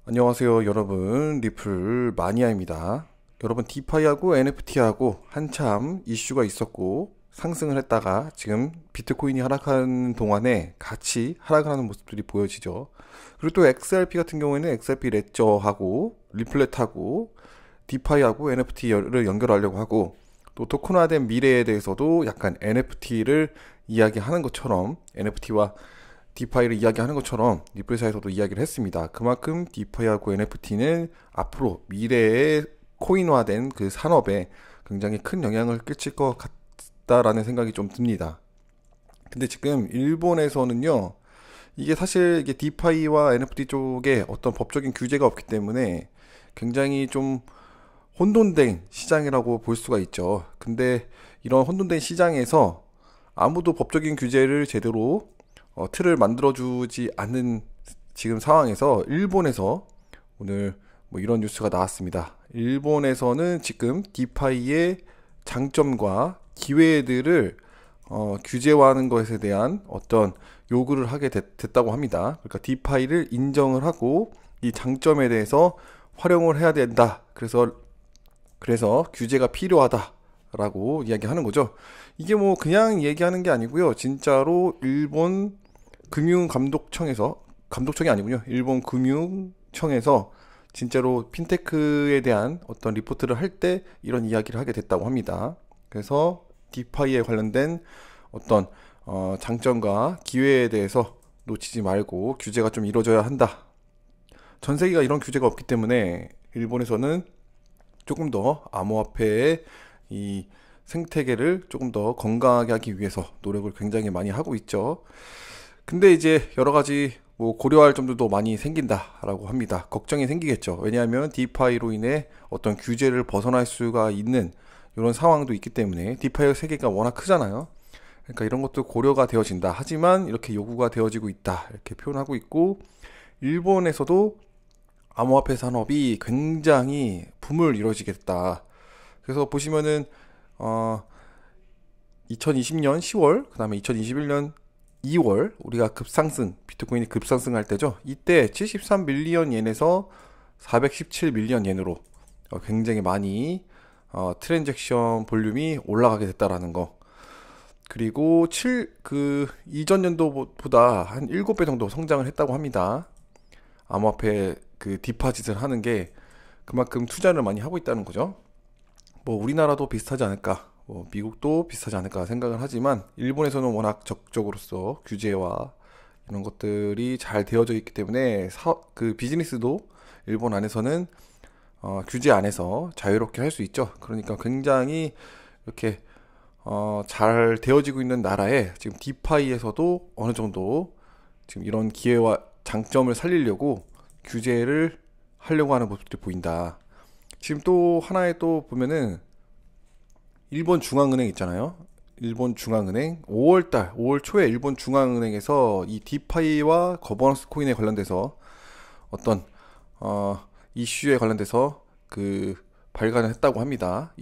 안녕하세요 여러분, 리플 마니아입니다. 여러분, 디파이하고 NFT하고 한참 이슈가 있었고 상승을 했다가 지금 비트코인이 하락하는 동안에 같이 하락하는 모습들이 보여지죠. 그리고 또 XRP 같은 경우에는 XRP 레저하고 리플렛하고 디파이하고 NFT를 연결하려고 하고, 또 토큰화된 미래에 대해서도 약간 NFT를 이야기하는 것처럼, NFT와 디파이를 이야기하는 것처럼 리플사에서도 이야기를 했습니다. 그만큼 디파이하고 NFT는 앞으로 미래의 코인화된 그 산업에 굉장히 큰 영향을 끼칠 것 같다라는 생각이 좀 듭니다. 근데 지금 일본에서는요, 이게 사실 이게 디파이와 NFT 쪽에 어떤 법적인 규제가 없기 때문에 굉장히 좀 혼돈된 시장이라고 볼 수가 있죠. 근데 이런 혼돈된 시장에서 아무도 법적인 규제를 제대로 틀을 만들어주지 않는 지금 상황에서 일본에서 오늘 뭐 이런 뉴스가 나왔습니다. 일본에서는 지금 디파이의 장점과 기회들을 규제화하는 것에 대한 어떤 요구를 하게 됐다고 합니다. 그러니까 디파이를 인정을 하고 이 장점에 대해서 활용을 해야 된다. 그래서 규제가 필요하다라고 이야기하는 거죠. 이게 뭐 그냥 얘기하는 게 아니고요. 진짜로 일본 감독청이 아니군요. 일본 금융청에서 진짜로 핀테크에 대한 어떤 리포트를 할 때 이런 이야기를 하게 됐다고 합니다. 그래서 디파이에 관련된 어떤 장점과 기회에 대해서 놓치지 말고 규제가 좀 이루어져야 한다. 전 세계가 이런 규제가 없기 때문에 일본에서는 조금 더 암호화폐의 이 생태계를 조금 더 건강하게 하기 위해서 노력을 굉장히 많이 하고 있죠. 근데 이제 여러 가지 뭐 고려할 점들도 많이 생긴다라고 합니다. 걱정이 생기겠죠. 왜냐하면 디파이로 인해 어떤 규제를 벗어날 수가 있는 이런 상황도 있기 때문에, 디파이 세계가 워낙 크잖아요. 그러니까 이런 것도 고려가 되어진다. 하지만 이렇게 요구가 되어지고 있다. 이렇게 표현하고 있고, 일본에서도 암호화폐 산업이 굉장히 붐을 이루어지게 됐다. 그래서 보시면은 2020년 10월, 그다음에 2021년 2월 우리가 비트코인이 급상승할 때죠. 이때 73밀리언 옌에서 417 밀리언 옌으로 굉장히 많이 트랜잭션 볼륨이 올라가게 됐다라는 거. 그리고 이전 연도보다 한 7배 정도 성장을 했다고 합니다. 암호화폐 그 디파짓을 하는 게 그만큼 투자를 많이 하고 있다는 거죠. 뭐 우리나라도 비슷하지 않을까, 뭐 미국도 비슷하지 않을까 생각을 하지만, 일본에서는 워낙 적극적으로서 규제와 이런 것들이 잘 되어져 있기 때문에 그 비즈니스도 일본 안에서는 규제 안에서 자유롭게 할 수 있죠. 그러니까 굉장히 이렇게 잘 되어지고 있는 나라에 지금 디파이에서도 어느 정도 지금 이런 기회와 장점을 살리려고 규제를 하려고 하는 모습들이 보인다. 지금 또 하나에 또 보면은 일본 중앙은행 있잖아요. 일본 중앙은행 5월 초에 일본 중앙은행에서 이 디파이와 거버넌스 코인에 관련돼서 어떤 이슈에 관련돼서 그 발간을 했다고 합니다.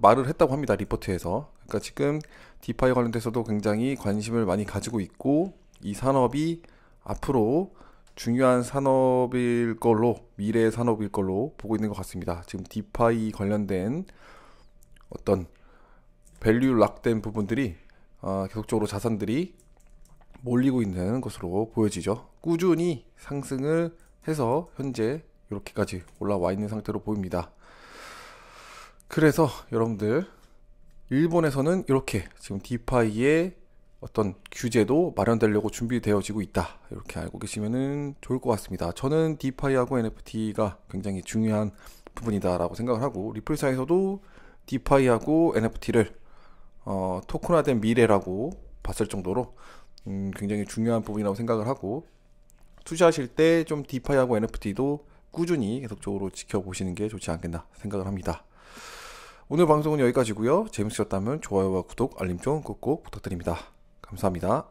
말을 했다고 합니다. 리포트에서. 그러니까 지금 디파이 관련돼서도 굉장히 관심을 많이 가지고 있고, 이 산업이 앞으로 중요한 산업일 걸로, 미래의 산업일 걸로 보고 있는 것 같습니다. 지금 디파이 관련된 어떤 밸류 락된 부분들이 계속적으로 자산들이 몰리고 있는 것으로 보여지죠. 꾸준히 상승을 해서 현재 이렇게까지 올라와 있는 상태로 보입니다. 그래서 여러분들, 일본에서는 이렇게 지금 디파이의 어떤 규제도 마련되려고 준비되어지고 있다. 이렇게 알고 계시면 좋을 것 같습니다. 저는 디파이하고 NFT가 굉장히 중요한 부분이다라고 생각을 하고, 리플사에서도 디파이하고 NFT를 토큰화된 미래라고 봤을 정도로 굉장히 중요한 부분이라고 생각을 하고, 투자하실 때 좀 디파이하고 NFT도 꾸준히 계속적으로 지켜보시는 게 좋지 않겠나 생각을 합니다. 오늘 방송은 여기까지고요. 재밌으셨다면 좋아요와 구독, 알림종 꾹꾹 부탁드립니다. 감사합니다.